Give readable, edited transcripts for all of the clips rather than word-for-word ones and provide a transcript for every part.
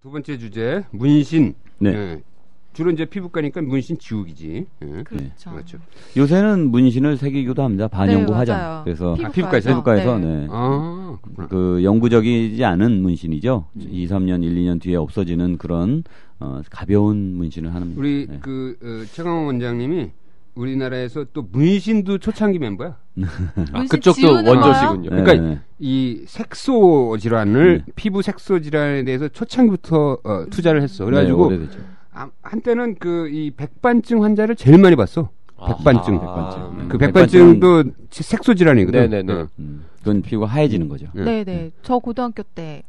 두 번째 주제 문신. 네. 예. 주로 이제 피부과니까 문신 지우기지. 예. 그렇죠. 그렇죠. 요새는 문신을 새기기도 합니다. 반영구 네, 화장. 맞아요. 그래서 피부과에서? 네. 아, 그렇구나. 그 영구적이지 않은 문신이죠. 2, 3년, 1, 2년 뒤에 없어지는 그런 가벼운 문신을 하는. 우리 네. 최강원 원장님이 우리나라에서 또 문신도 초창기 멤버야. 그쪽도 원조시군요. 그러니까 네. 이 색소 질환을 네. 피부 색소 질환에 대해서 초창기부터 투자를 했어. 그래가지고 네, 오래됐죠. 한때는 이 백반증 환자를 제일 많이 봤어. 백반증. 백반증. 그 백반증도 색소 질환이거든. 네네네. 그건 피부가 하얘지는 거죠. 네네. 저 고등학교 때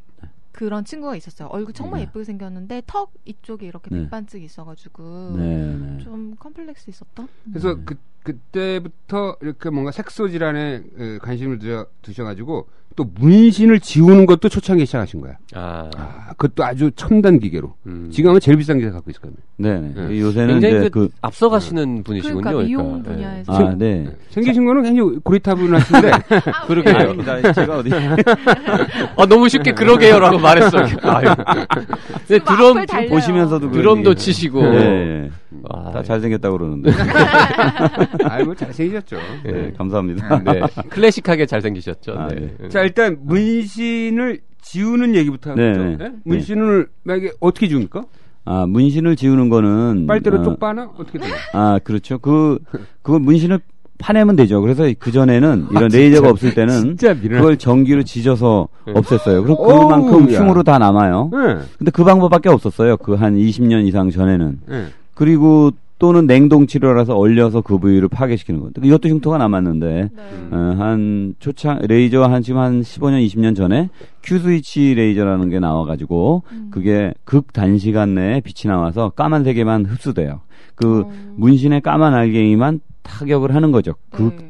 그런 친구가 있었어요. 얼굴 정말 네. 예쁘게 생겼는데 턱 이쪽에 이렇게 네. 백반증이 있어가지고 네. 좀 컴플렉스 있었던. 그래서 그때부터 이렇게 뭔가 색소 질환에 관심을 두셔가지고 또 문신을 지우는 것도 초창기에 시작하신 거야. 그것도 아주 첨단 기계로. 지금은 제일 비싼 기계 갖고 있을 겁니다. 네. 요새는 굉장히 이제 앞서가시는 분이시군요. 그러니까 미용 그러니까. 분야에서. 네. 생기신 거는 굉장히 고리타분하신데. 그러게요. 아닙니다. 제가 어디. 너무 쉽게 그러게요라고 말했어요. 근데 앞을 달려요. 보시면서도 드럼도 치시고. 네. 다 잘생겼다고 그러는데. 아이고, 잘생기셨죠. 네, 감사합니다. 네. 클래식하게 잘생기셨죠. 아, 네. 자, 일단 문신을 지우는 얘기부터 하죠. 네. 네? 문신을 만약에 어떻게 지웁니까? 문신을 지우는 거는 빨대로 쪽 빠나? 어떻게 돼요? 그렇죠. 그걸 문신을 파내면 되죠. 그래서 그전에는 이런 레이저가 없을 때는 진짜 그걸 전기로 지져서 없앴어요. 그럼 그만큼 어우야. 흉으로 다 남아요. 네. 근데 그 방법밖에 없었어요. 그 한 20년 이상 전에는. 네. 그리고 또는 냉동 치료라서 얼려서 그 부위를 파괴시키는 거. 이것도 흉터가 남았는데 한 지금 한 15년 20년 전에 Q-스위치 레이저라는 게 나와가지고 그게 극단시간 내에 빛이 나와서 까만색에만 흡수돼요. 그 문신의 까만 알갱이만 타격을 하는 거죠.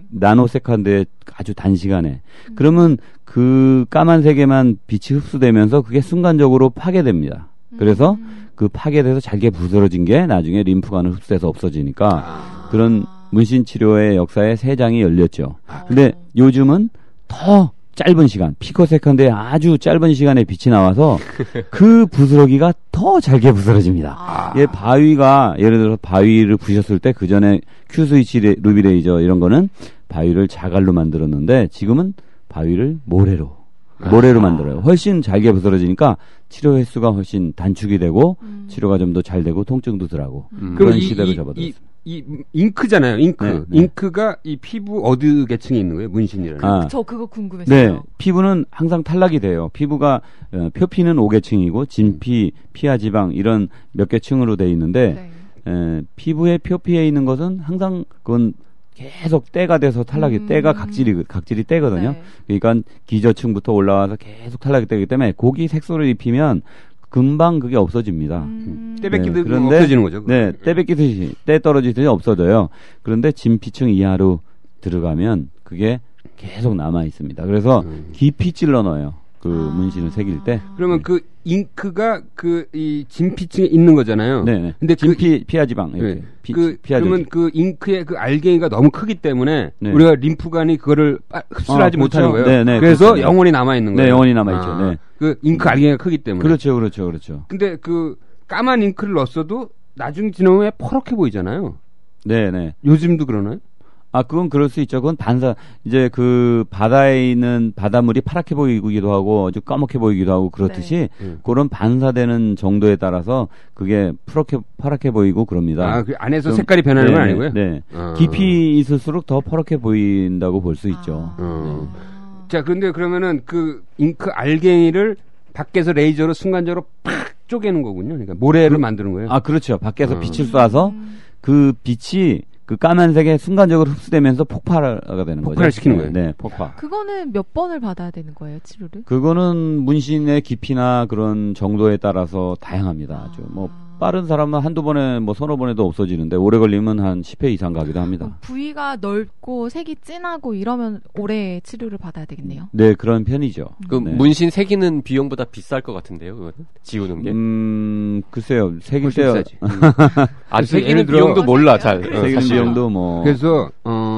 나노세컨드의 아주 단시간에. 그러면 그 까만색에만 빛이 흡수되면서 그게 순간적으로 파괴됩니다. 그래서 그 파괴돼서 잘게 부스러진 게 나중에 림프관을 흡수해서 없어지니까 그런 문신 치료의 역사에 새 장이 열렸죠. 근데 요즘은 더 짧은 시간, 피코세컨드에 아주 짧은 시간에 빛이 나와서 그 부스러기가 더 잘게 부스러집니다. 예를 들어서 바위를 부셨을 때 그 전에 Q-스위치 루비 레이저 이런 거는 바위를 자갈로 만들었는데 지금은 바위를 모래로 만들어요. 훨씬 잘게 부스러지니까 치료 횟수가 훨씬 단축이 되고 치료가 좀 더 잘 되고 통증도 덜하고 그런 시대로 접어들었어요. 이 잉크잖아요. 잉크. 네. 잉크가 이 피부 어느 계층에 있는 거예요? 문신이라는. 저 그거 궁금했어요. 네. 피부는 항상 탈락이 돼요. 피부가 표피는 5계층이고 진피, 피하 지방 이런 몇 개 층으로 돼 있는데 피부의 표피에 있는 것은 항상 그건 계속 때가 돼서 탈락이 때가 각질이 때거든요. 그러니까 기저층부터 올라와서 계속 탈락이 되기 때문에 고기 색소를 입히면 금방 그게 없어집니다. 때뱉기도 그런데 없어지는 거죠. 네, 때뱉기듯이 때 떨어지듯이 없어져요. 그런데 진피층 이하로 들어가면 그게 계속 남아 있습니다. 그래서 깊이 찔러 넣어요. 그 문신을 새길 때. 그러면 그 잉크가 이 진피층에 있는 거잖아요. 네. 근데 진피 피하지방 이렇게. 그러면 그 잉크의 그 알갱이가 너무 크기 때문에 네. 우리가 림프관이 그거를 흡수를 하지 그렇죠. 못하는 거예요. 네, 그래서 그렇죠. 영원히 남아 있는 거예요. 네, 영원히 남아 있죠. 네. 그 잉크 알갱이가 크기 때문에. 그렇죠. 근데 그 까만 잉크를 넣었어도 나중 지나면 퍼렇게 보이잖아요. 네. 요즘도 그러나요? 그건 그럴 수 있죠. 그건 이제 그 바다에 있는 바닷물이 파랗게 보이기도 하고 아주 까맣게 보이기도 하고 그렇듯이 그런 반사되는 정도에 따라서 그게 파랗게 보이고 그럽니다. 그 안에서 색깔이 변하는 건 아니고요? 네. 깊이 있을수록 더 퍼렇게 보인다고 볼 수 있죠. 자, 근데 그러면은 그 잉크 알갱이를 밖에서 레이저로 순간적으로 팍 쪼개는 거군요. 그러니까 모래를 만드는 거예요. 그렇죠. 밖에서 빛을 쏴서 그 빛이 그 까만색에 순간적으로 흡수되면서 폭발하게 되는 거죠. 폭발을 시키는 거예요. 네, 폭발. 그거는 몇 번을 받아야 되는 거예요, 치료를? 그거는 문신의 깊이나 그런 정도에 따라서 다양합니다. 아주 빠른 사람은 한두 번에 서너 번에도 없어지는데 오래 걸리면 한 10회 이상 가기도 합니다. 부위가 넓고 색이 진하고 이러면 오래 치료를 받아야 되겠네요. 네, 그런 편이죠. 그 문신 새기는 비용보다 비쌀 것 같은데요, 그거는? 지우는 게? 글쎄요. 새길 때 새기는 비용도 몰라, 잘. 새기는 비용도 그래서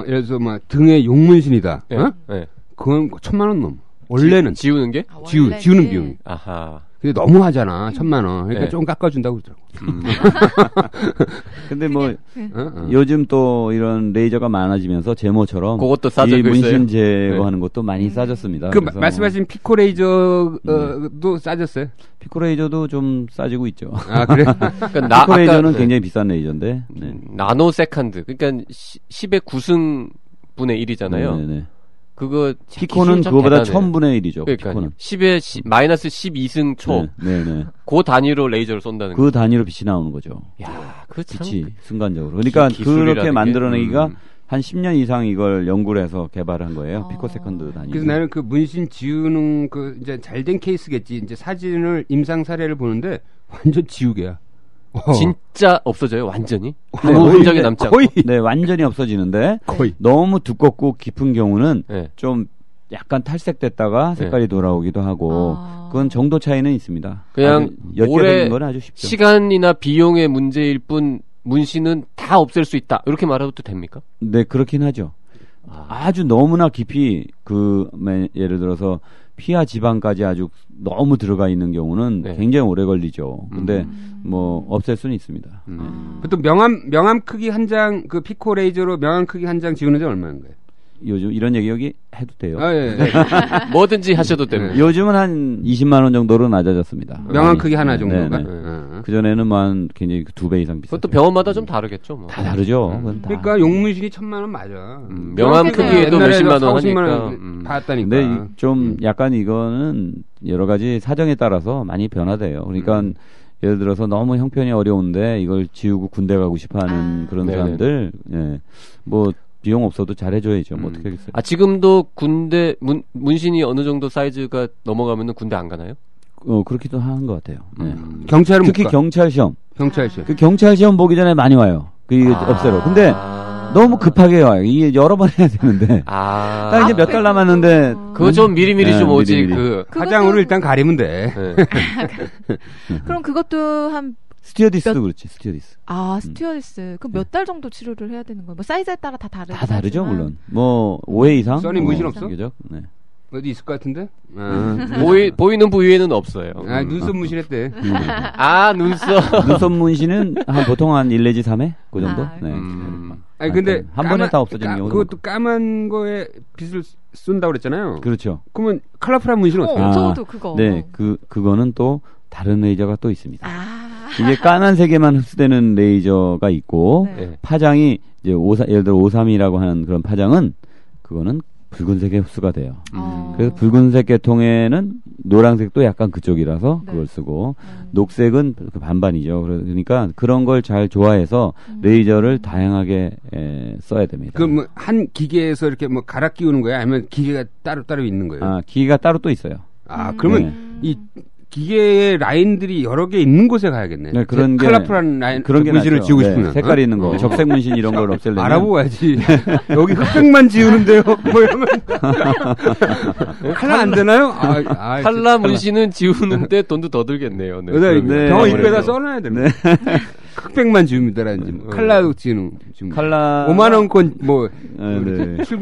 예를 들어서 등에 용문신이다. 네. 그건 1,000만 원 넘어. 원래는 지우는 게? 지우는 비용이. 아하. 근데 너무 하잖아. 1,000만 원. 그러니까 네. 조금 깎아준다고 그러더라고. 근데 뭐 요즘 또 이런 레이저가 많아지면서 제모처럼 그것도 싸지고 이 문신 있어요. 제거하는 것도 많이 싸졌습니다. 그 말씀하신 피코 레이저도 싸졌어요? 피코 레이저도 좀 싸지고 있죠. 아 그래? 그러니까 피코 레이저는 굉장히 비싼 레이저인데. 네. 나노 세컨드. 그러니까 10의 9승 분의 1이잖아요. 네네. 그거 피코는 그거보다 1000분의 1이죠. 그러니까 피코는. 10에 마이너스 12승 초. 네네. 그 단위로 레이저를 쏜다는 그 단위로 빛이 나오는 거죠. 야, 그 참. 빛이 순간적으로. 그러니까 그렇게 만들어내기가 한 10년 이상 이걸 연구를 해서 개발한 거예요. 피코세컨드 단위. 그래서 나는 그 문신 지우는 그 이제 잘된 케이스겠지. 이제 사진을 임상 사례를 보는데 완전 지우개야. 진짜 없어져요, 완전히? 네, 아무 흔적이 남지 않고? 거의. 네, 완전히 없어지는데 거의. 너무 두껍고 깊은 경우는 네. 좀 약간 탈색됐다가 색깔이 돌아오기도 하고 그건 정도 차이는 있습니다. 그냥 엿겨내는 건 아주 쉽죠. 시간이나 비용의 문제일 뿐 문신은 다 없앨 수 있다. 이렇게 말해도 됩니까? 네, 그렇긴 하죠. 아주 너무나 깊이 예를 들어서 피하 지방까지 아주 너무 들어가 있는 경우는 네. 굉장히 오래 걸리죠. 근데 뭐 없앨 수는 있습니다. 보통 명암 크기 한 장 그 피코 레이저로 명암 크기 한 장 지우는 게 얼마인가요? 요즘 이런 얘기 여기 해도 돼요. 아, 예. 뭐든지 하셔도 됩니다. 요즘은 한 20만 원 정도로 낮아졌습니다. 명암 크기 하나 정도가. 그 전에는 뭐 한 굉장히 2배 이상 비쌌어요. 그것도 병원마다 좀 다르겠죠. 뭐. 다 다르죠. 그러니까 용문신이 1,000만 원 맞아. 명암 크기에도 몇십만 원 40, 하니까. 받았다니까. 근데 좀 약간 이거는 여러 가지 사정에 따라서 많이 변화돼요. 그러니까 예를 들어서 너무 형편이 어려운데 이걸 지우고 군대 가고 싶어하는 그런 네네. 사람들, 예, 뭐 비용 없어도 잘해줘야죠. 뭐 어떻게 하겠어요. 아, 지금도 군대 문신이 어느 정도 사이즈가 넘어가면은 군대 안 가나요? 그렇기도 한 것 같아요. 네. 경찰은 특히 못 가. 경찰 시험. 경찰 시험. 그 경찰 시험 보기 전에 많이 와요. 그게 없애러. 근데 너무 급하게 와요. 이게 여러 번 해야 되는데. 딱 이제 몇 달 남았는데. 그거 좀 미리미리 좀 오지. 미리미리. 화장으로 일단 가리면 돼. 그럼 그것도 한 스튜어디스도 그렇지. 스튜어디스. 스튜어디스. 그럼 몇 달 정도 치료를 해야 되는 거예요? 뭐 사이즈에 따라 다 다르죠. 다 다르죠, 물론. 뭐 5회 이상. 써니 문신 없어? 네. 어디 있을 것 같은데? 보이는 부위에는 없어요. 눈썹 문신했대. 눈썹. 눈썹 문신은 보통 한 1 내지 3회? 그 정도? 네. 아니 근데 한 번에 다 없어지는 경우도 그것도 까만 거에 빛을 쏜다고 그랬잖아요. 그렇죠. 그러면 컬러풀한 문신은 어떻게? 저도 그거. 네, 그거는 또 다른 레이저가 또 있습니다. 이게 까만색에만 흡수되는 레이저가 있고 네. 파장이 이제 예를 들어 532라고 하는 그런 파장은 그거는 붉은색에 흡수가 돼요. 그래서 붉은색 계통에는 노란색도 약간 그쪽이라서 네. 그걸 쓰고 녹색은 반반이죠. 그러니까 그런 걸 잘 좋아해서 레이저를 다양하게 써야 됩니다. 그럼 한 기계에서 이렇게 뭐 갈아 끼우는 거야? 아니면 기계가 따로 있는 거예요? 기계가 따로 또 있어요. 그러면 이 기계의 라인들이 여러 개 있는 곳에 가야겠네. 네, 그런 게 컬러풀한 라인 그런 게 문신을 낫죠. 지우고 네, 싶으면 색깔이 있는 거, 적색 문신 이런 걸 없애려면 알아보아야지. 여기 흑백만 지우는데요. 뭐 이러면 칼라 안 되나요? 칼라 문신은 지우는데 돈도 더 들겠네요. 네, 병원 입구에다 써놔야 됩니다. 흑백만 지웁니다라든지 칼라도 지우는 칼라 5만 원권 뭐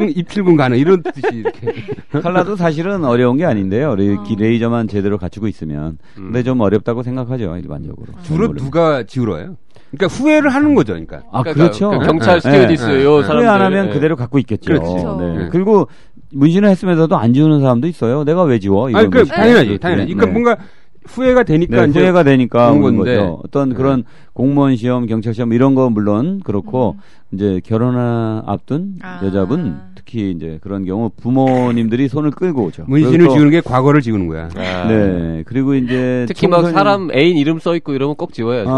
입출금 가능 이런 뜻이 이렇게. 칼라도 사실은 어려운 게 아닌데요. 레이저만 제대로 갖추고 있으면. 근데 좀 어렵다고 생각하죠, 일반적으로. 주로 누가 지우러 와요? 그러니까 후회를 하는 거죠, 그러니까. 그렇죠. 경찰 스튜어디스 요 사람들 후회 안 하면 그대로 갖고 있겠죠. 그렇죠. 네. 그리고 문신을 했음에도 안 지우는 사람도 있어요. 내가 왜 지워? 당연하지. 그러니까 뭔가 후회가 되니까 이제 후회가 되니까 그런 오는 거죠. 어떤 그런 공무원 시험, 경찰 시험 이런 거 물론 그렇고 이제 결혼을 앞둔 여자분 특히 이제 그런 경우 부모님들이 손을 끌고 오죠. 문신을 지우는 게 과거를 지우는 거야. 네. 그리고 이제 특히 막 사람 애인 이름 써 있고 이러면 꼭 지워야죠.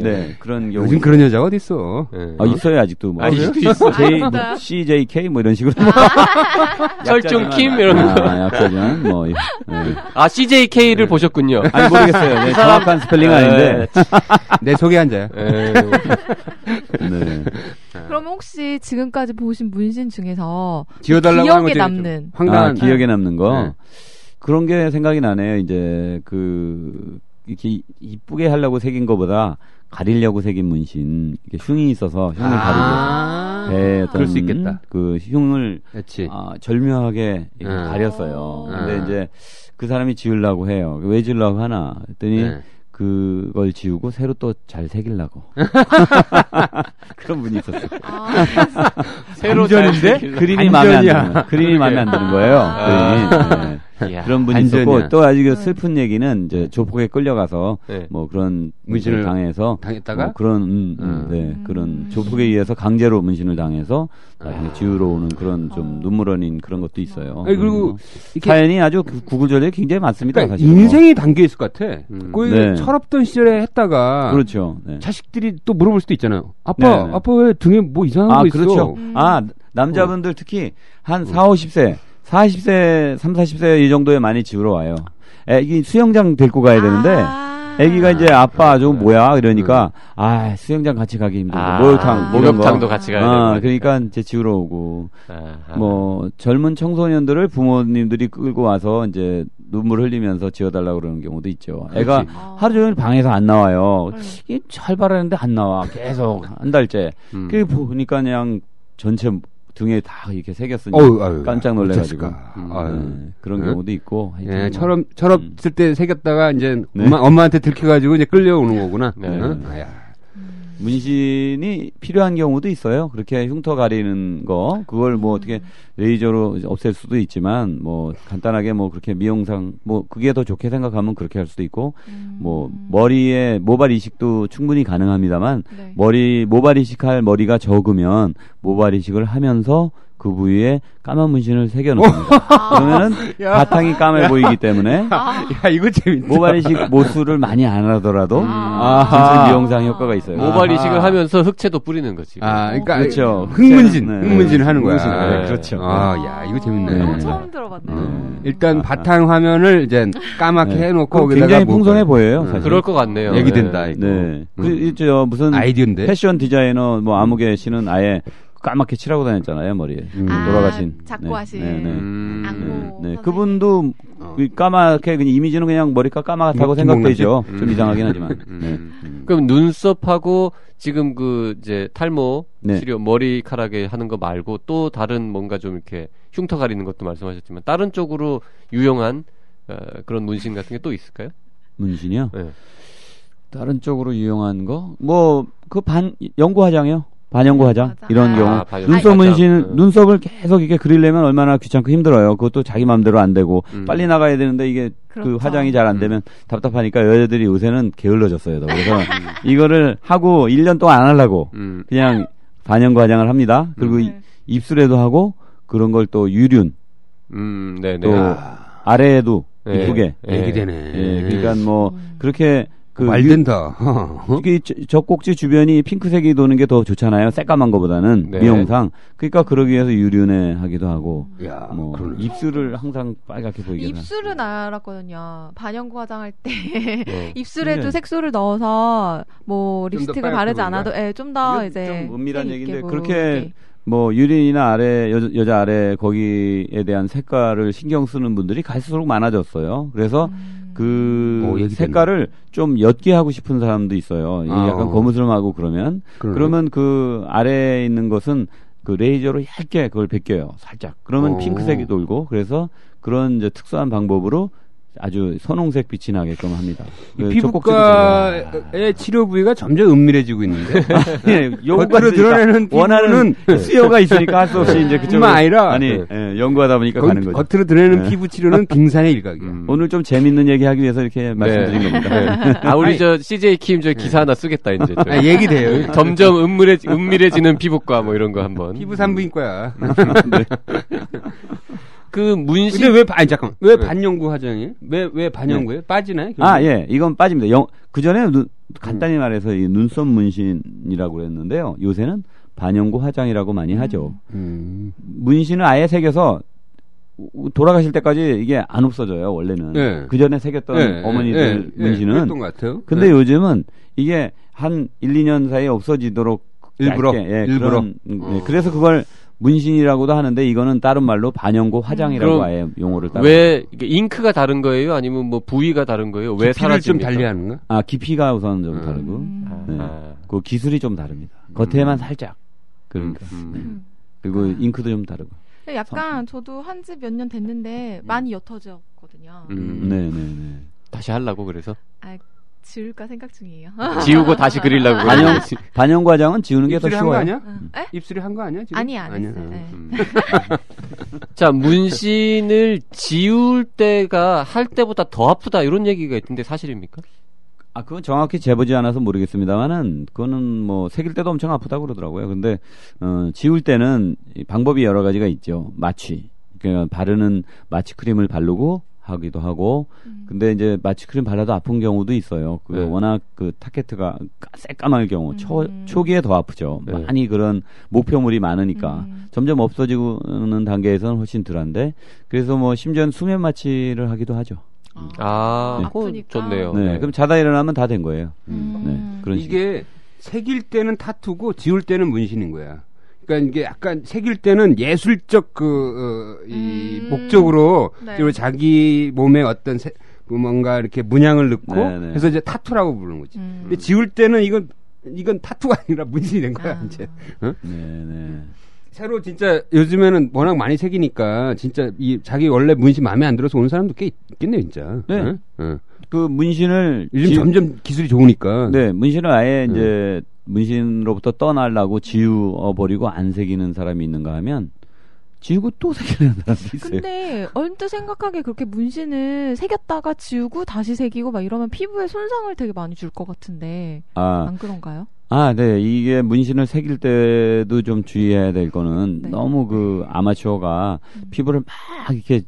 네. 그런 경우. 요즘 그런 여자가 어디 있어? 있어요 아직도. 뭐. 아직도 있어. CJK 뭐 이런 식으로. 철중킴 이런 거. 약자지만 뭐. CJK를 보셨군요. 아니 모르겠어요. 네, 정확한 스펠링 아닌데. 내 속에 앉아요. 네. 그러면 혹시 지금까지 보신 문신 중에서 지워달라고 기억에 남는 황당한 기억에 남는 거 네. 그런 게 생각이 나네요. 이제 이렇게 이쁘게 하려고 새긴 거보다 가리려고 새긴 문신, 이게 흉이 있어서 흉을 가리기 위해서. 배에 그럴 수 있겠다. 그 흉을 절묘하게 가렸어요. 근데 이제 그 사람이 지으려고 해요. 왜 지으려고 하나 했더니 그걸 지우고 새로 또 잘 새기려고. 그런 분이 있었어요. 새로 잘 그림이 마음에 안 드는 거예요. 그림이 마음에 안 드는 거예요. 그런 분이 있었고 또 아주 슬픈 얘기는 이제 조폭에 끌려가서 뭐 그런 문신을 당했다가 그런 그런 조폭에 의해서 강제로 문신을 당해서 나중에 지우러 오는 그런 좀 눈물 어린 그런 것도 있어요. 아니, 그리고 사연이 아주 구구절절 굉장히 많습니다. 그러니까 인생이 담겨 있을 것 같아. 철없던 시절에 했다가 그렇죠. 자식들이 또 물어볼 수도 있잖아요. 아빠 왜 등에 뭐 이상한 거 있어? 그렇죠. 남자분들 특히 한 40, 40세 이 정도에 많이 지우러 와요. 애기 수영장 데리고 가야 되는데 애기가 이제 아빠 좀 뭐야 이러니까 수영장 같이 가기 힘들고 목욕탕도 같이 가야 되고 그러니까 이제 지우러 오고 뭐 젊은 청소년들을 부모님들이 끌고 와서 이제 눈물 흘리면서 지워달라고 그러는 경우도 있죠. 애가 하루 종일 방에서 안 나와요. 이게 잘 바라는데 안 나와 계속 한 달째. 그 보니까 그냥 전체 등에 다 이렇게 새겼으니 깜짝 놀래가지고 그런 경우도 있고. 철없을 때 새겼다가 이제 엄마한테 들켜가지고 이제 끌려오는 거구나. 문신이 필요한 경우도 있어요. 그렇게 흉터 가리는 거 그걸 뭐 어떻게 레이저로 없앨 수도 있지만 뭐 간단하게 뭐 그렇게 미용상 뭐 그게 더 좋게 생각하면 그렇게 할 수도 있고 뭐 머리에 모발 이식도 충분히 가능합니다만 모발 이식할 머리가 적으면 모발 이식을 하면서 그 부위에 까만 문신을 새겨놓습니다. 그러면은 바탕이 까매 보이기 때문에 이거 재밌다. 모발 이식 모수를 많이 안 하더라도 진짜 미용상 효과가 있어요. 모발 이식을 하면서 흑채도 뿌리는 거지. 그러니까 그렇죠. 흑문진을 하는 거야. 그렇죠. 이거 재밌네. 처음 들어봤네. 일단 바탕 화면을 이제 까맣게 해놓고 굉장히 풍성해 보여요. 사실. 그럴 것 같네요. 얘기된다. 이거. 무슨 아이디어인데 패션 디자이너 뭐 아무개 씨는 아예 까맣게 칠하고 다녔잖아요, 머리에. 돌아가신. 작고 하신. 그분도 까맣게, 그냥 이미지는 그냥 머리가 까맣다고 생각되죠. 좀 이상하긴 하지만. 그럼 눈썹하고 지금 이제 탈모 치료 머리카락에 하는 거 말고 또 다른 뭔가 좀 이렇게 흉터 가리는 것도 말씀하셨지만 다른 쪽으로 유용한 그런 문신 같은 게 또 있을까요? 문신이요? 다른 쪽으로 유용한 거? 뭐, 연구 화장이요? 반영구 화장 이런 경우 눈썹 문신 눈썹을 계속 이렇게 그리려면 얼마나 귀찮고 힘들어요. 그것도 자기 마음대로 안 되고 빨리 나가야 되는데 이게 그 화장이 잘 안 되면 답답하니까 여자들이 요새는 게을러졌어요. 그래서 이거를 하고 1년 동안 안 하려고 그냥 반영구 화장을 합니다. 그리고 입술에도 하고 그런 걸 또 유륜 또 아래에도 이쁘게 얘기되네. 그러니까 뭐 그렇게 말된다. 이게 젖꼭지 주변이 핑크색이 도는 게 더 좋잖아요. 새까만 거보다는 미용상. 그러니까 그러기 위해서 유륜에 하기도 하고. 뭐 입술을 항상 빨갛게 보이게. 입술은 알았거든요. 반영구 화장할 때 입술에도 색소를 넣어서 뭐 립스틱을 바르지 않아도 좀 더 이제 좀 은밀한 얘기인데 그렇게 뭐 유린이나 여자 아래 거기에 대한 색깔을 신경 쓰는 분들이 갈수록 많아졌어요. 그래서 그 색깔을 좀 옅게 하고 싶은 사람도 있어요. 약간 거무스름하고 그러면 그 아래에 있는 것은 그 레이저로 얇게 그걸 벗겨요. 살짝. 그러면 핑크색이 돌고 그래서 그런 이제 특수한 방법으로 아주 선홍색 빛이 나게끔 합니다. 피부과의 치료 부위가 점점 은밀해지고 있는데. 겉으로 드러내는 원하는 수요가 있으니까 할 수 없이 이제 그쪽으로 아니라 연구하다 보니까 가는 거죠. 겉으로 드러내는 피부 치료는 빙산의 일각이야. 오늘 좀 재밌는 얘기하기 위해서 이렇게 말씀드린 겁니다. 우리 CJ 킴 기사 하나 쓰겠다 이제. 얘기돼요. 점점 은밀해지는 피부과 뭐 이런 거 한번. 피부 산부인과야. 그 문신. 근데 왜 반영구 화장이에요? 왜 반영구예요? 빠지나요? 이건 빠집니다. 그 전에 간단히 말해서 이 눈썹 문신이라고 그랬는데요. 요새는 반영구 화장이라고 많이 하죠. 문신을 아예 새겨서 돌아가실 때까지 이게 안 없어져요. 원래는 그 전에 새겼던 어머니들 문신은. 그랬던 것 같아요. 근데 요즘은 이게 한 1, 2년 사이에 없어지도록 일부러. 그래서 그걸 문신이라고도 하는데 이거는 다른 말로 반영구 화장이라고 아예 용어를 따로. 왜 잉크가 다른 거예요? 아니면 뭐 부위가 다른 거예요? 왜 사라집니까? 좀 달리하는가? 깊이가 우선 좀 다르고 그 기술이 좀 다릅니다. 겉에만 살짝 그러니까. 그리고 잉크도 좀 다르고. 약간 저도 한지 몇 년 됐는데 많이 옅어졌거든요. 네네네. 다시 하려고 그래서? 지울까 생각 중이에요. 지우고 다시 그리려고. 반영 과정은 지우는 게 더 쉬워요. 입술이 한 거 아니야? 입술이 한 거 아니야? 지금? 아니, 안 했어요. 네. 자, 문신을 지울 때가 할 때보다 더 아프다 이런 얘기가 있던데 사실입니까? 그건 정확히 재보지 않아서 모르겠습니다만은 그거는 뭐 새길 때도 엄청 아프다고 그러더라고요. 근데 지울 때는 방법이 여러 가지가 있죠. 마취. 그러니까 바르는 마취 크림을 바르고 하기도 하고, 근데 이제 마취크림 발라도 아픈 경우도 있어요. 그 워낙 그 타켓트가 새까만 경우 초기에 더 아프죠. 많이 그런 목표물이 많으니까 점점 없어지는 단계에서는 훨씬 덜한데, 그래서 뭐 심지어는 수면 마취를 하기도 하죠. 아프니까. 좋네요. 네, 그럼 자다 일어나면 다 된 거예요. 네, 그런 이게 새길 때는 타투고 지울 때는 문신인 거야. 그러니까 이게 약간 새길 때는 예술적 이 목적으로 그리고 자기 몸에 어떤 뭔가 이렇게 문양을 넣고 해서 이제 타투라고 부르는 거지. 근데 지울 때는 이건 타투가 아니라 문신이 된 거야 이제. 네네. 새로 진짜 요즘에는 워낙 많이 새기니까 진짜 자기 원래 문신 마음에 안 들어서 오는 사람도 꽤 있겠네요 진짜. 네. 그 문신을 요즘 점점 기술이 좋으니까. 네, 문신을 아예 이제 문신으로부터 떠나려고 지워버리고 안 새기는 사람이 있는가 하면 지우고 또 새기는 사람도 있어요. 근데 언뜻 생각하기에 그렇게 문신을 새겼다가 지우고 다시 새기고 막 이러면 피부에 손상을 되게 많이 줄 것 같은데 안 그런가요? 네. 이게 문신을 새길 때도 좀 주의해야 될 거는 너무 그 아마추어가 피부를 막 이렇게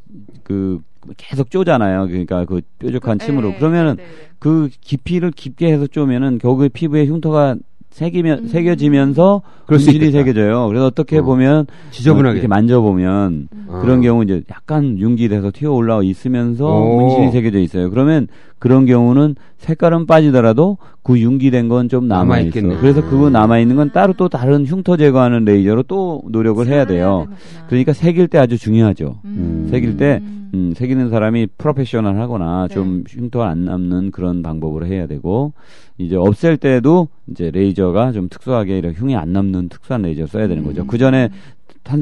계속 쪼잖아요. 그러니까 그 뾰족한 침으로. 그러면은 그 깊이를 깊게 해서 쪼면은 결국에 피부에 흉터가 새겨지면서 문신이 새겨져요. 그래서 어떻게 보면 지저분하게 이렇게 만져보면 그런 경우 이제 약간 융기돼서 튀어 올라와 있으면서 문신이 새겨져 있어요. 그러면 그런 경우는 색깔은 빠지더라도 그 융기된 건 좀 남아있어요. 그래서 그거 남아있는 건 따로 또 다른 흉터 제거하는 레이저로 또 노력을 해야 돼요. 그러니까 새길 때 아주 중요하죠. 새길 때 새기는 사람이 프로페셔널 하거나 좀 흉터가 안 남는 그런 방법으로 해야 되고, 이제 없앨 때도 이제 레이저가 좀 특수하게 이렇게 흉이 안 남는 특수한 레이저 써야 되는 거죠. 그 전에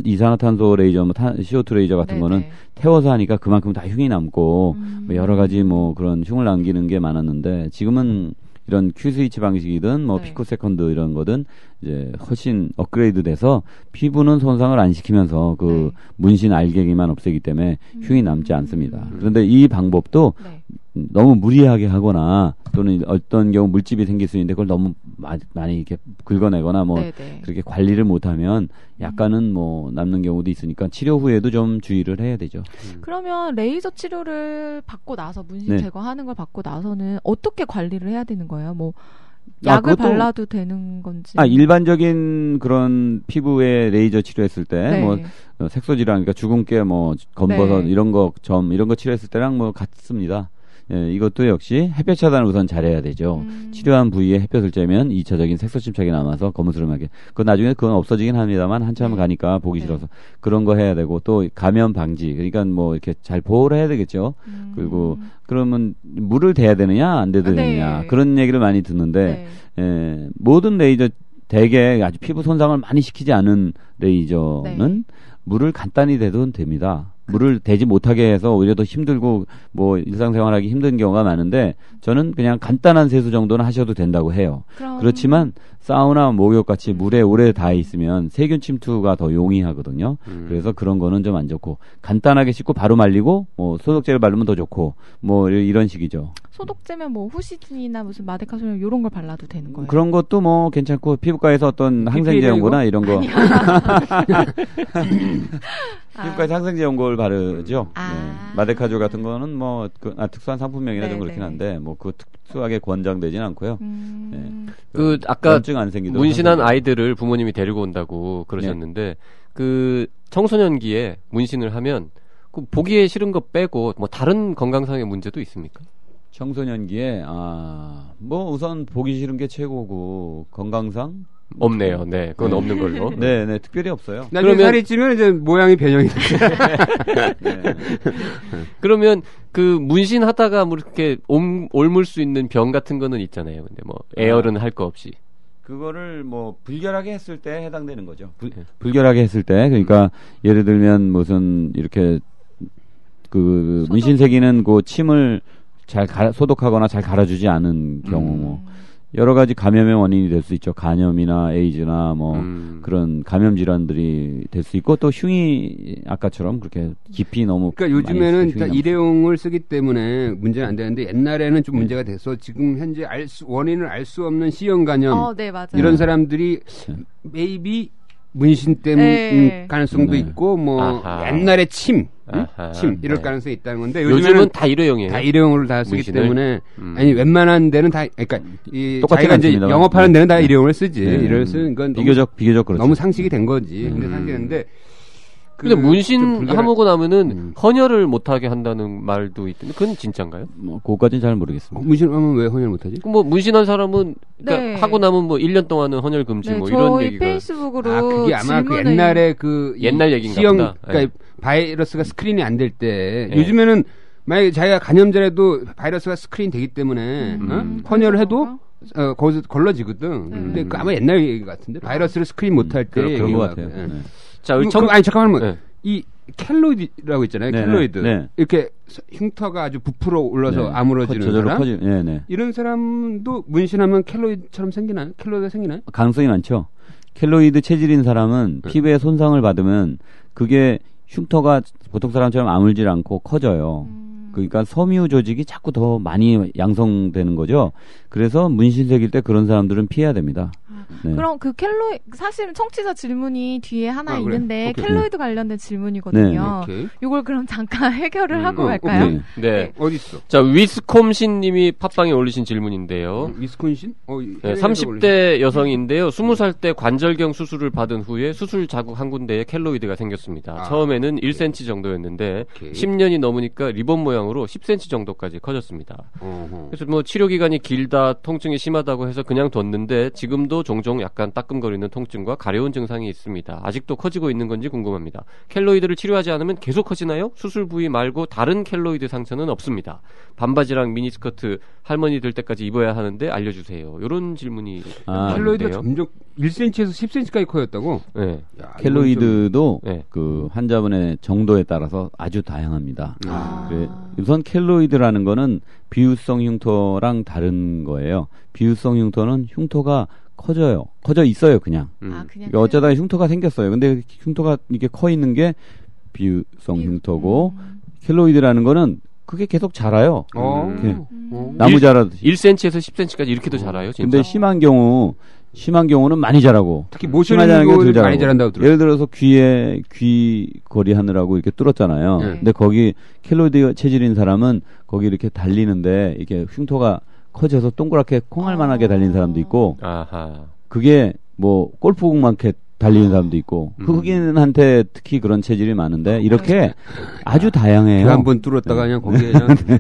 이산화탄소 레이저, CO2 레이저 같은 거는 태워서 하니까 그만큼 다 흉이 남고 뭐 여러 가지 뭐 그런 흉을 남기는 게 많았는데, 지금은 이런 Q-스위치 방식이든 뭐 피코세컨드 이런 거든 이제 훨씬 업그레이드 돼서 피부는 손상을 안 시키면서 그 문신 알갱이만 없애기 때문에 흉이 남지 않습니다. 그런데 이 방법도 너무 무리하게 하거나 또는 어떤 경우 물집이 생길 수 있는데 그걸 너무 많이 이렇게 긁어내거나 뭐 그렇게 관리를 못하면 약간은 뭐 남는 경우도 있으니까 치료 후에도 좀 주의를 해야 되죠. 그러면 레이저 치료를 받고 나서 문신 제거하는 걸 받고 나서는 어떻게 관리를 해야 되는 거예요? 뭐 약을 발라도 되는 건지? 일반적인 그런 피부에 레이저 치료했을 때 뭐 색소 질환, 그러니까 주근깨, 뭐 검버섯 이런 거 이런 거 치료했을 때랑 뭐 같습니다. 이것도 역시 햇볕 차단을 우선 잘해야 되죠. 치료한 부위에 햇볕을 쬐면 2차적인 색소 침착이 남아서 거무스름하게. 나중에 그건 없어지긴 합니다만 한참 가니까 보기 싫어서 그런 거 해야 되고, 또 감염 방지. 그러니까 뭐 이렇게 잘 보호를 해야 되겠죠. 그리고 그러면 물을 대야 되느냐 안 대야 되느냐 그런 얘기를 많이 듣는데 모든 레이저 대개 아주 피부 손상을 많이 시키지 않은 레이저는 물을 간단히 대도 됩니다. 물을 대지 못하게 해서 오히려 더 힘들고 뭐 일상생활하기 힘든 경우가 많은데, 저는 그냥 간단한 세수 정도는 하셔도 된다고 해요. 그렇지만 사우나, 목욕 같이 물에 오래 닿아 있으면 세균 침투가 더 용이하거든요. 그래서 그런 거는 좀 안 좋고, 간단하게 씻고 바로 말리고 뭐 소독제를 바르면 더 좋고 뭐 이런 식이죠. 소독제면 뭐 후시딘이나 무슨 마데카솔 이런 걸 발라도 되는 거예요? 그런 것도 뭐 괜찮고, 피부과에서 어떤 항생제 연고나 이런 거 피부과에서 항생제 연고를 바르죠. 마데카졸 같은 거는 뭐 특수한 상품명이나 좀 그렇긴 한데 뭐 그 특수하게 권장되지는 않고요. 아까 문신한 아이들을 부모님이 데리고 온다고 그러셨는데 그 청소년기에 문신을 하면 그 보기에 싫은 거 빼고 뭐 다른 건강상의 문제도 있습니까? 청소년기에 뭐 우선 보기 싫은 게 최고고, 건강상 없네요. 그건 없는 걸로. 네, 특별히 없어요. 나중에 살이 찌면 이제 모양이 변형이 돼. 그러면 그 문신하다가 뭐 이렇게 옮을 수 있는 병 같은 거는 있잖아요. 근데 뭐 에어는 할 거 없이. 그거를 뭐 불결하게 했을 때 해당되는 거죠. 불결하게 했을 때 그러니까 예를 들면 무슨 이렇게 그 문신 새기는 그 침을 잘 소독하거나 잘 갈아주지 않은 경우 뭐 여러 가지 감염의 원인이 될 수 있죠. 간염이나 에이즈나 뭐 그런 감염 질환들이 될 수 있고 또 흉이 아까처럼 그렇게 깊이 너무 그러니까 요즘에는 일회용을 쓰기 때문에 문제는 안 되는데 옛날에는 좀 문제가 돼서 지금 현재 원인을 알 수 없는 C형 간염 네, 맞아요. 이런 사람들이 maybe 문신 때문에 가능성도 있고 뭐 옛날에 침 이럴 가능성이 있다는 건데 요즘은 다 일회용이에요. 다 일회용으로 다 쓰기 문신을? 때문에 아니 웬만한 데는 다 그러니까 이 자기가 이제 영업하는 데는 다 일회용을 쓰지. 이럴 쓰는 건 비교적 그렇죠. 너무 상식이 된 거지. 근데 상식인데 근데 문신 하고 나면은 헌혈을 못하게 한다는 말도 있던데 그건 진짜인가요? 뭐 그거까지는 잘 모르겠습니다. 문신하면 왜 헌혈 못하지? 뭐 문신한 사람은 그러니까 하고 나면 뭐 1년 동안은 헌혈 금지 뭐 이런 얘기가. 페이스북으로 그게 아마 그 옛날에 그 옛날 얘기인가 C형 보다. 그러니까 바이러스가 스크린이 안 될 때 요즘에는 만약에 자기가 감염자라도 바이러스가 스크린 되기 때문에 헌혈을 해도 거기서 걸러지거든. 근데 그 아마 옛날 얘기 같은데 바이러스를 스크린 못할 때 그런 것 같아요. 자, 아니 잠깐만 이 켈로이드라고 있잖아요. 켈로이드 이렇게 흉터가 아주 부풀어 올라서 아물어지는 사람. 이런 사람도 문신하면 켈로이드처럼 생기나요? 켈로이드가 생기나요? 가능성이 많죠. 켈로이드 체질인 사람은 피부에 손상을 받으면 그게 흉터가 보통 사람처럼 아물질 않고 커져요. 그러니까 섬유 조직이 자꾸 더 많이 양성되는 거죠. 그래서 문신 새길 때 그런 사람들은 피해야 됩니다. 네. 그럼 그 사실은 청취자 질문이 뒤에 하나 있는데 켈로이드 관련된 질문이거든요. 이걸 그럼 잠깐 해결을 하고 갈까요? 네. 어디 있어? 자, 위스콘신님이 팟빵에 올리신 질문인데요. 위스콘신? 네, 30대 여성인데요. 20살 때 관절경 수술을 받은 후에 수술 자국 한 군데에 켈로이드가 생겼습니다. 처음에는 1cm 정도였는데 10년이 넘으니까 리본 모양으로 10cm 정도까지 커졌습니다. 그래서 뭐 치료 기간이 길다, 통증이 심하다고 해서 그냥 뒀는데 지금도 종종 약간 따끔거리는 통증과 가려운 증상이 있습니다. 아직도 커지고 있는 건지 궁금합니다. 켈로이드를 치료하지 않으면 계속 커지나요? 수술 부위 말고 다른 켈로이드 상처는 없습니다. 반바지랑 미니스커트 할머니 될 때까지 입어야 하는데 알려주세요. 이런 질문이 켈로이드가 점점 1cm에서 10cm까지 커졌다고? 네. 켈로이드도 그 환자분의 정도에 따라서 아주 다양합니다. 우선 켈로이드라는 거는 비유성 흉터랑 다른 거예요. 비유성 흉터는 흉터가 커져 있어요, 그냥. 그러니까 어쩌다가 흉터가 생겼어요. 근데 흉터가 이게 커 있는 게 비유성 흉터고, 켈로이드라는 거는 그게 계속 자라요. 나무 자라듯이. 1cm에서 10cm까지 이렇게도 자라요, 진짜. 근데 심한 경우는 많이 자라고. 특히 모션이 많이 자란다고 들어요. 예를 들어서 귀걸이 하느라고 이렇게 뚫었잖아요. 근데 거기 켈로이드 체질인 사람은 거기 이렇게 달리는데 이게 흉터가 커져서 동그랗게 콩알만하게 달리는 사람도 있고, 그게 뭐 골프공만큼 달리는 사람도 있고, 흑인한테 특히 그런 체질이 많은데 이렇게 아주 다양해요. 한번 뚫었다가 그냥 거기에 그냥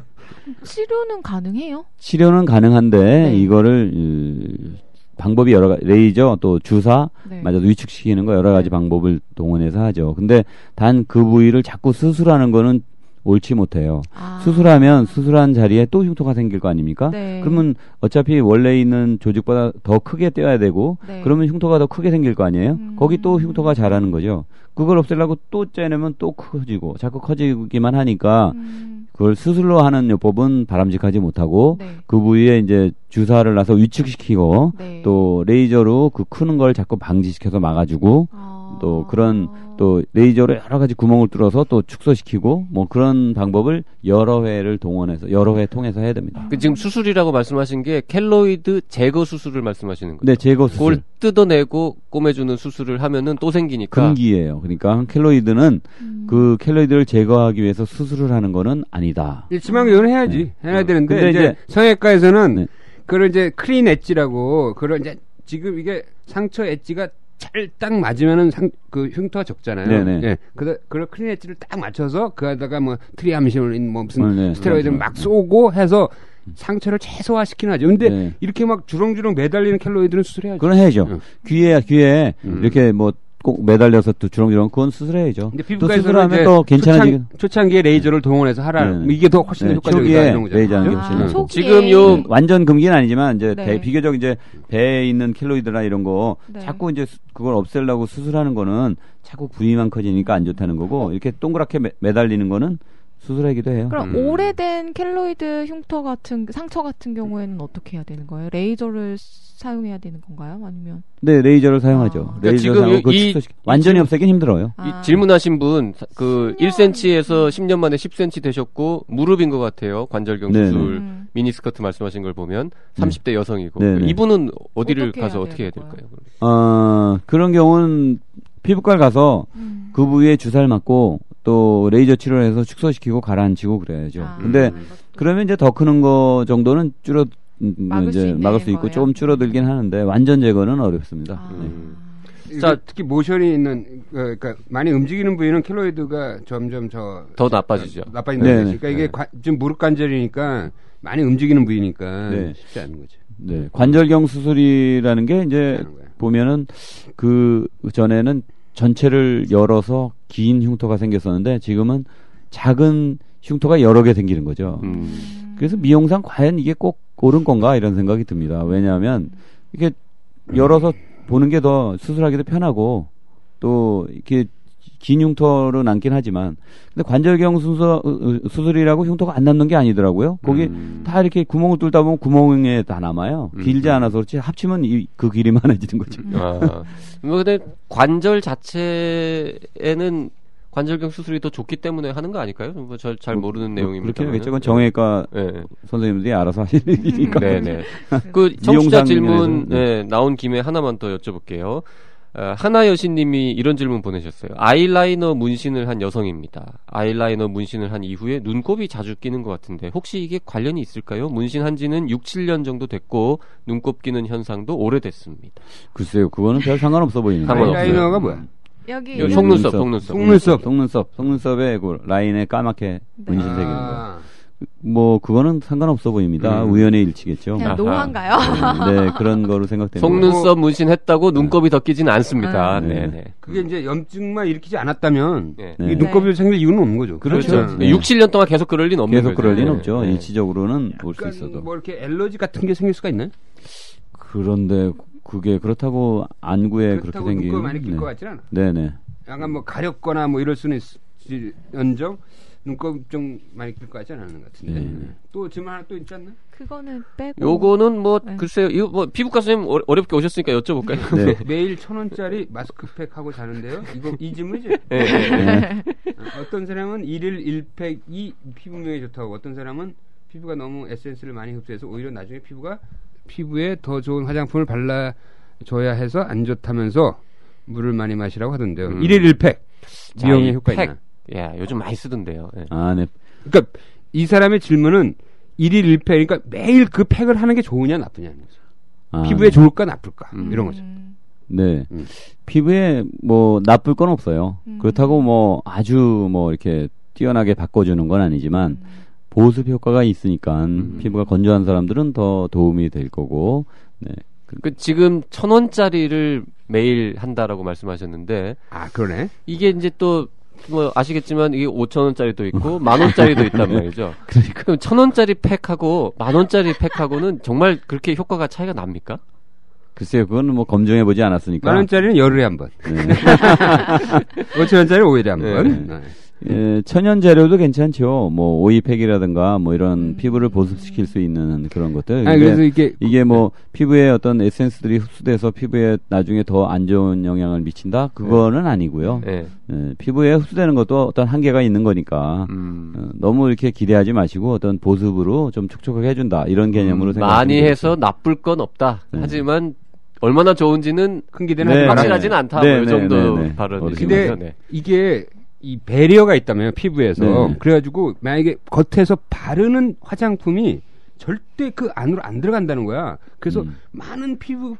치료는 가능해요? 치료는 가능한데 이거를 방법이 여러 가지, 레이저 또 주사 맞아도 위축시키는 거 여러 가지 방법을 동원해서 하죠. 근데 단 그 부위를 자꾸 수술하는 거는 옳지 못해요. 수술하면 수술한 자리에 또 흉터가 생길 거 아닙니까? 그러면 어차피 원래 있는 조직보다 더 크게 떼어야 되고 그러면 흉터가 더 크게 생길 거 아니에요? 거기 또 흉터가 자라는 거죠. 그걸 없애려고 또 째내면 또 커지고 자꾸 커지기만 하니까 그걸 수술로 하는 요법은 바람직하지 못하고 그 부위에 이제 주사를 놔서 위축시키고 또 레이저로 그 크는 걸 자꾸 방지시켜서 막아주고 또 그런 또 레이저로 여러 가지 구멍을 뚫어서 또 축소시키고 뭐 그런 방법을 여러 회 통해서 해야 됩니다. 지금 수술이라고 말씀하신 게 켈로이드 제거 수술을 말씀하시는 거죠? 네, 제거 수술. 그걸 뜯어내고 꼬매주는 수술을 하면은 또 생기니까. 금기예요. 그러니까 켈로이드는 그 켈로이드를 제거하기 위해서 수술을 하는 거는 아니다. 심한 경우는 해야지. 해야 되는데 근데 이제 성형외과에서는 그걸 이제 클린 엣지라고 그런 이제 지금 이게 상처 엣지가 잘 딱 맞으면은 그 흉터가 적잖아요. 예. 그걸 클린 엣지를 딱 맞춰서 그에다가 뭐 트리암신 뭐 무슨 스테로이드를 막 쏘고 해서 상처를 최소화시키는 하죠. 근데 이렇게 막 주렁주렁 매달리는 켈로이드는 수술해야죠. 그건 해야죠. 귀에 이렇게 뭐 꼭 매달려서 또 주렁주렁 그건 수술해야죠. 근데 또 수술하면 또 괜찮아지긴. 초창기에 레이저를 동원해서 하라. 이게 더 훨씬 더 효과적이다 이런 거죠. 레이저 하는 게 지금 요 완전 금기는 아니지만 이제 비교적 이제 배에 있는 켈로이드나 이런 거 자꾸 이제 그걸 없애려고 수술하는 거는 자꾸 부위만 커지니까 안 좋다는 거고 이렇게 동그랗게 매달리는 거는 수술하기도 해요. 그럼 오래된 켈로이드 흉터 같은 상처 같은 경우에는 어떻게 해야 되는 거예요? 레이저를 사용해야 되는 건가요? 아니면? 네, 레이저를 사용하죠. 레이저 그러니까 지금 완전히 없애긴 힘들어요. 이 질문하신 분 그 1cm에서 10년 만에 10cm 되셨고 무릎인 것 같아요. 관절경 수술 미니스커트 말씀하신 걸 보면 30대 여성이고 이분은 어디를 가서 어떻게 해야 될까요? 그런 경우는 피부과를 가서 그 부위에 주사를 맞고 또 레이저 치료를 해서 축소시키고 가라앉히고 그래야죠. 근데 그러면 이제 더 크는 거 정도는 막을 수 있고 조금 줄어들긴 하는데 완전 제거는 어렵습니다. 자, 특히 모션이 있는 그러니까 많이 움직이는 부위는 켈로이드가 점점 더 나빠지죠. 나빠진다는 거죠. 그러니까 이게 지금 무릎 관절이니까 많이 움직이는 부위니까 쉽지 않은 거죠. 네, 관절경 수술이라는 게 이제 보면은 그 전에는 전체를 열어서 긴 흉터가 생겼었는데 지금은 작은 흉터가 여러 개 생기는 거죠. 그래서 미용상 과연 이게 꼭 옳은 건가 이런 생각이 듭니다. 왜냐하면 이게 열어서 보는 게 더 수술하기도 편하고 또 이렇게 긴 흉터로 남긴 하지만 근데 관절경 수술이라고 흉터가 안 남는 게 아니더라고요. 거기 다 이렇게 구멍을 뚫다 보면 구멍에 다 남아요. 길지 않아서 그렇지 합치면 그 길이 많아지는 거죠. 근데 관절 자체에는 관절경 수술이 더 좋기 때문에 하는 거 아닐까요? 뭐 잘 모르는 내용입니다. 그렇게 하겠죠. 그건 정형외과 선생님들이 알아서 하시는 일이니까. 네네. 그 청취자 질문 나온 김에 하나만 더 여쭤볼게요. 하나여신님이 이런 질문 보내셨어요. 아이라이너 문신을 한 여성입니다. 아이라이너 문신을 한 이후에 눈곱이 자주 끼는 것 같은데 혹시 이게 관련이 있을까요? 문신한 지는 6, 7년 정도 됐고 눈곱 끼는 현상도 오래됐습니다. 글쎄요. 그거는 별 상관없어 보이는데. 아이라이너가 뭐야? 여기 속눈썹에 그 라인에 까맣게 문신 새기는 거. 뭐 그거는 상관없어 보입니다. 우연의 일치겠죠. 그냥 노화인가요? 네, 그런 거로 생각됩니다. 속눈썹 문신했다고 눈곱이 더 끼지는 않습니다. 네. 그게 이제 염증만 일으키지 않았다면 이 눈곱이 생길 이유는 없는 거죠. 그렇죠. 6, 7년 동안 계속 그럴 리는 없는 거죠. 계속 그럴 리는 없죠. 일시적으로는 올 수 있어도. 뭐 이렇게 알러지 같은 게 생길 수가 있나요? 그런데 그게 그렇다고 안구에 그렇게 생기는 눈곱 많이 낄 것 같지는 않아. 네네. 약간 뭐 가렵거나 뭐 이럴 수는 있을지언정 눈곱 좀 많이 낄 것 같지 않은 것 같은데. 또 질문 하나 또 있지 않나? 그거는 빼고. 요거는 뭐 글쎄요. 이거 뭐 피부과 선생님 어렵게 오셨으니까 여쭤볼까요? 네. 매일 1,000원짜리 마스크팩 하고 자는데요. 이 질문이죠? 네. 어떤 사람은 1일 1팩이 피부명에 좋다고 어떤 사람은 피부가 너무 에센스를 많이 흡수해서 오히려 나중에 피부에 더 좋은 화장품을 발라줘야 해서 안 좋다면서 물을 많이 마시라고 하던데요. 1일 1팩 미용에 효과 있나? 야, 요즘 많이 쓰던데요. 네. 네. 그러니까 이 사람의 질문은 1일 1팩 그러니까 매일 그 팩을 하는 게 좋으냐 나쁘냐는 거죠. 피부에 좋을까 나쁠까 이런 거죠. 네. 피부에 뭐 나쁠 건 없어요. 그렇다고 뭐 아주 뭐 이렇게 뛰어나게 바꿔주는 건 아니지만 보습 효과가 있으니까 피부가 건조한 사람들은 더 도움이 될 거고. 네. 지금 1,000원짜리를 매일 한다라고 말씀하셨는데. 그러네. 이게 이제 또 뭐 아시겠지만 이게 5,000원짜리도 있고 10,000원짜리도 있단 말이죠. 그러니까. 그럼 1,000원짜리 팩하고 10,000원짜리 팩하고는 정말 그렇게 효과가 차이가 납니까? 글쎄요, 그거는 뭐 검증해보지 않았으니까. 10,000원짜리는 열흘에 한 번. 5,000원짜리는 5일에 한 번. 예, 천연 재료도 괜찮죠. 뭐 오이팩이라든가 뭐 이런 피부를 보습시킬 수 있는 그런 것들. 그래서 이게 뭐 피부에 어떤 에센스들이 흡수돼서 피부에 나중에 더 안 좋은 영향을 미친다? 그거는 아니고요. 피부에 흡수되는 것도 어떤 한계가 있는 거니까 너무 이렇게 기대하지 마시고 어떤 보습으로 좀 촉촉하게 해준다 이런 개념으로 생각하시면 많이 해서 나쁠 건 없다. 하지만 얼마나 좋은지는 큰 기대는 확실하지는 않다. 뭐 이 정도 발언이신 거죠. 근데 이게 이 배리어가 있다면 피부에서 그래가지고 만약에 겉에서 바르는 화장품이 절대 그 안으로 안 들어간다는 거야. 그래서 많은 피부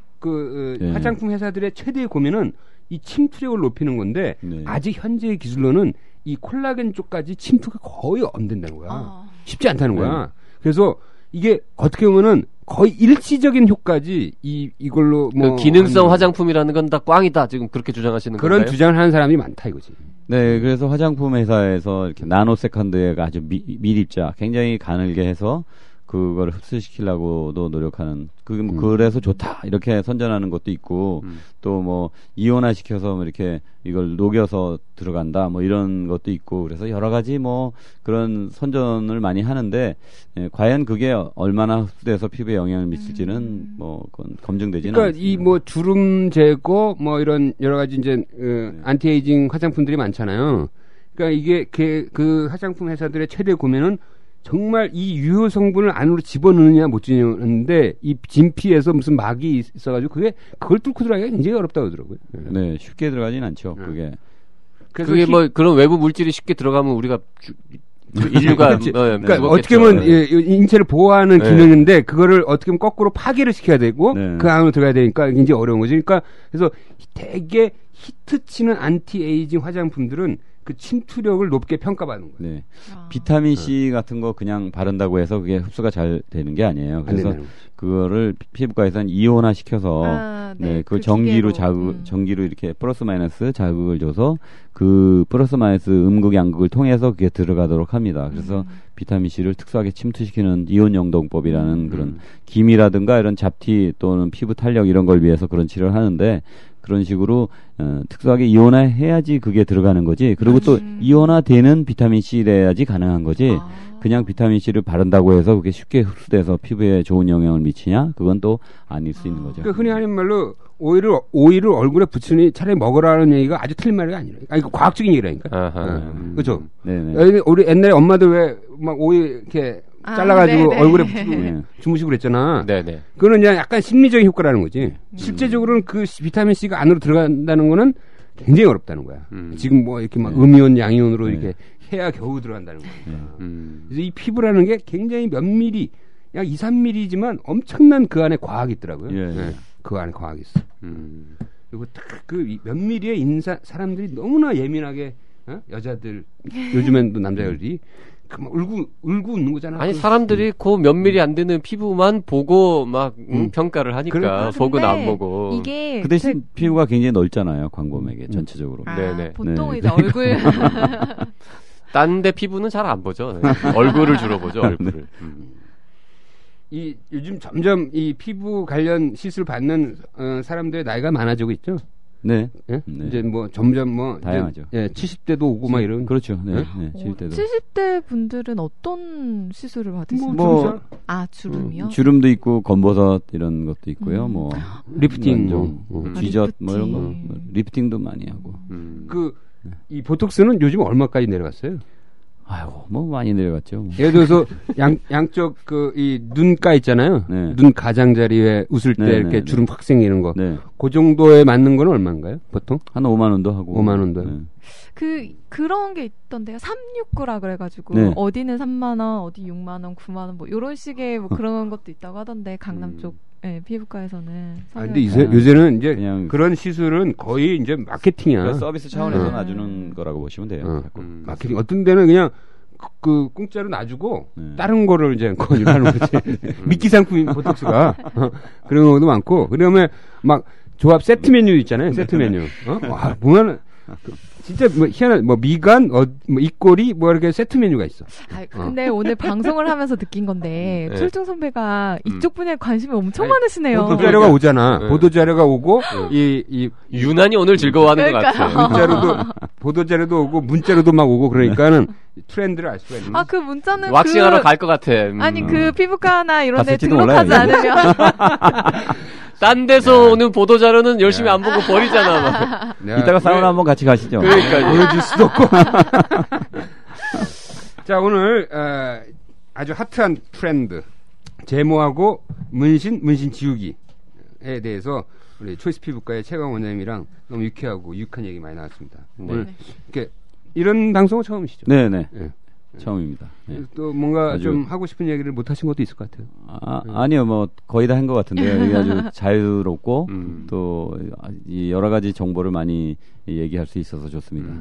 화장품 회사들의 최대의 고민은 이 침투력을 높이는 건데 아직 현재의 기술로는 이 콜라겐 쪽까지 침투가 거의 안 된다는 거야. 쉽지 않다는 거야. 그래서 이게 어떻게 보면은 거의 일시적인 효과지 이걸로 뭐 그 기능성 화장품이라는 건 다 꽝이다 지금 그렇게 주장하시는 그런 건가요? 주장을 하는 사람이 많다 이거지. 네, 그래서 화장품 회사에서 이렇게 나노 세컨드가 아주 미립자, 굉장히 가늘게 해서 그걸 흡수시키려고도 노력하는 그래서 좋다 이렇게 선전하는 것도 있고 또 뭐 이온화 시켜서 뭐 이렇게 이걸 녹여서 들어간다 뭐 이런 것도 있고 그래서 여러 가지 뭐 그런 선전을 많이 하는데 과연 그게 얼마나 흡수돼서 피부에 영향을 미칠지는 뭐 그건 검증되지는 그러니까 않습니다. 이 뭐 주름 제거 뭐 이런 여러 가지 이제 안티에이징 화장품들이 많잖아요. 그러니까 이게 그 화장품 회사들의 최대 고민은 정말 이 유효 성분을 안으로 집어넣느냐 못 집어넣는데 이 진피에서 무슨 막이 있어가지고 그걸 뚫고 들어가기가 굉장히 어렵다고 하더라고요. 네, 쉽게 들어가진 않죠. 그게. 그게 뭐 그런 외부 물질이 쉽게 들어가면 우리가 인류가 그러니까 어떻게 보면 인체를 보호하는 기능인데 그거를 어떻게 보면 거꾸로 파괴를 시켜야 되고 그 안으로 들어가야 되니까 굉장히 어려운 거죠. 그러니까 그래서 되게 히트치는 안티에이징 화장품들은 그 침투력을 높게 평가받는 거예요. 네. 비타민 C 같은 거 그냥 바른다고 해서 그게 흡수가 잘 되는 게 아니에요. 그래서 그거를 피부과에서는 이온화 시켜서 그걸 전기로 전기로 이렇게 플러스 마이너스 자극을 줘서 그 플러스 마이너스 음극 양극을 통해서 그게 들어가도록 합니다. 그래서 비타민 C를 특수하게 침투시키는 이온 영동법이라는 그런 기미라든가 이런 잡티 또는 피부 탄력 이런 걸 위해서 그런 치료를 하는데 그런 식으로 특수하게 이온화해야지 그게 들어가는 거지. 그리고 또 이온화되는 비타민 C래야지 가능한 거지. 그냥 비타민 C를 바른다고 해서 그게 쉽게 흡수돼서 피부에 좋은 영향을 미치냐? 그건 또 아닐 수 있는 거죠. 그러니까 흔히 하는 말로 오이를 얼굴에 붙이니 차라리 먹으라는 얘기가 아주 틀린 말이 아니라. 아니 그 과학적인 얘기라니까. 그렇죠. 우리 옛날에 엄마들 왜 막 오이 이렇게 잘라가지고 얼굴에 붙이고 주무시고 그랬잖아. 네네. 그거는 그냥 약간 심리적인 효과라는 거지. 실제적으로는 그 비타민 C가 안으로 들어간다는 거는 굉장히 어렵다는 거야. 지금 뭐 이렇게 막 음이온, 양이온으로 이렇게 해야 겨우 들어간다는 거니까. 그래서 이 피부라는 게 굉장히 몇 미리, 약 2, 3mm지만 엄청난 그 안에 과학이 있더라고요. 그 안에 과학이 있어. 그리고 그 몇 미리의 사람들이 너무나 예민하게 여자들, 요즘엔 또 남자들이 그 막 울고 웃는 거잖아. 아니 사람들이 그 몇 미리 안 되는 피부만 보고 막 평가를 하니까 보고는 안 보고. 이게 그 대신 피부가 굉장히 넓잖아요. 광범위하게 전체적으로. 네네. 보통 이제 얼굴. 딴 데 피부는 잘 안 보죠. 얼굴을 주로 보죠. 얼굴을. 이 요즘 점점 이 피부 관련 시술 받는 사람들의 나이가 많아지고 있죠. 네. 이제 뭐 점점 뭐 다양하죠. 70대도 오고 막 이런. 그렇죠. 네. 70대도. 70대 분들은 어떤 시술을 받으시나요? 뭐 주름이요? 주름도 있고 검버섯 이런 것도 있고요. 뭐 리프팅, 쥐젖 뭐 이런 거 리프팅도 많이 하고. 이 보톡스는 요즘 얼마까지 내려갔어요? 아이고, 뭐 많이 내려갔죠. 예를 들어서 양쪽 이 눈가 있잖아요. 눈 가장자리에 웃을 때 이렇게 주름 확 생기는 거. 그 정도에 맞는 건 얼마인가요? 보통? 한 5만 원도 하고. 5만 원도. 그런 게 있던데요. 369라 그래가지고 어디는 3만 원, 어디 6만 원, 9만 원 뭐 이런 식의 뭐 그런 것도 있다고 하던데 강남 쪽 피부과에서는. 근데 요새는 이제 그냥 그런 시술은 거의 이제 마케팅이야. 서비스 차원에서 놔주는 거라고 보시면 돼요. 마케팅. 어떤 데는 그냥 그 공짜로 놔주고 다른 거를 이제 권유하는 거지. 미끼 상품인 보톡스가 그런 경우도 많고. 그러면 막 조합 세트 메뉴 있잖아요. 세트 메뉴. 와, 보면은 진짜 뭐 희한한 뭐 미간, 뭐 입꼬리 뭐 이렇게 세트 메뉴가 있어. 근데 오늘 방송을 하면서 느낀 건데 툴퉁 선배가 이쪽 분야에 관심이 엄청 많으시네요. 보도 자료가 오잖아. 보도 자료가 오고 이 유난히 오늘 즐거워하는 것 같아요. 보도 자료도 오고 문자로도 막 오고 그러니까는 트렌드를 알 수가 있는. 그 문자는 왁싱하러 갈 것 같아. 아니 그 피부과나 이런 데 등록하지 않으면. 딴 데서 오는 보도 자료는 열심히 안 보고 버리잖아. 이따가 사우나 한번 같이 가시죠. 그러니까 보여줄 수도 없고. 자, 오늘 아주 핫한 트렌드 제모하고 문신 지우기에 대해서 우리 초이스 피부과의 최강 원장님이랑 너무 유쾌하고 유익한 얘기 많이 나왔습니다. 오늘 이렇게 이런 방송은 처음이시죠? 네네. 처음입니다. 또 뭔가 좀 하고 싶은 얘기를 못 하신 것도 있을 것 같아요. 아니요, 뭐 거의 다 한 것 같은데요. 이게 아주 자유롭고 또 여러 가지 정보를 많이 얘기할 수 있어서 좋습니다.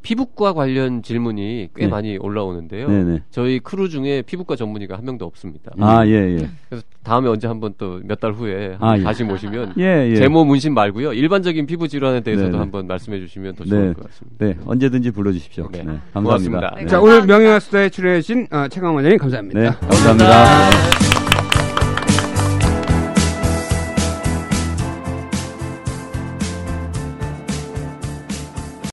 피부과 관련 질문이 꽤 많이 올라오는데요. 네네. 저희 크루 중에 피부과 전문의가 한 명도 없습니다. 예. 그래서 다음에 언제 한번 또 몇 달 후에 다시 모시면 예. 제모 문신 말고요. 일반적인 피부 질환에 대해서도 네네. 한번 말씀해 주시면 더 좋을 것 같습니다. 네, 언제든지 불러주십시오. 네. 감사합니다. 네. 자, 오늘 명예가수다에 출연해주신 최강원 원장님 감사합니다. 네, 감사합니다.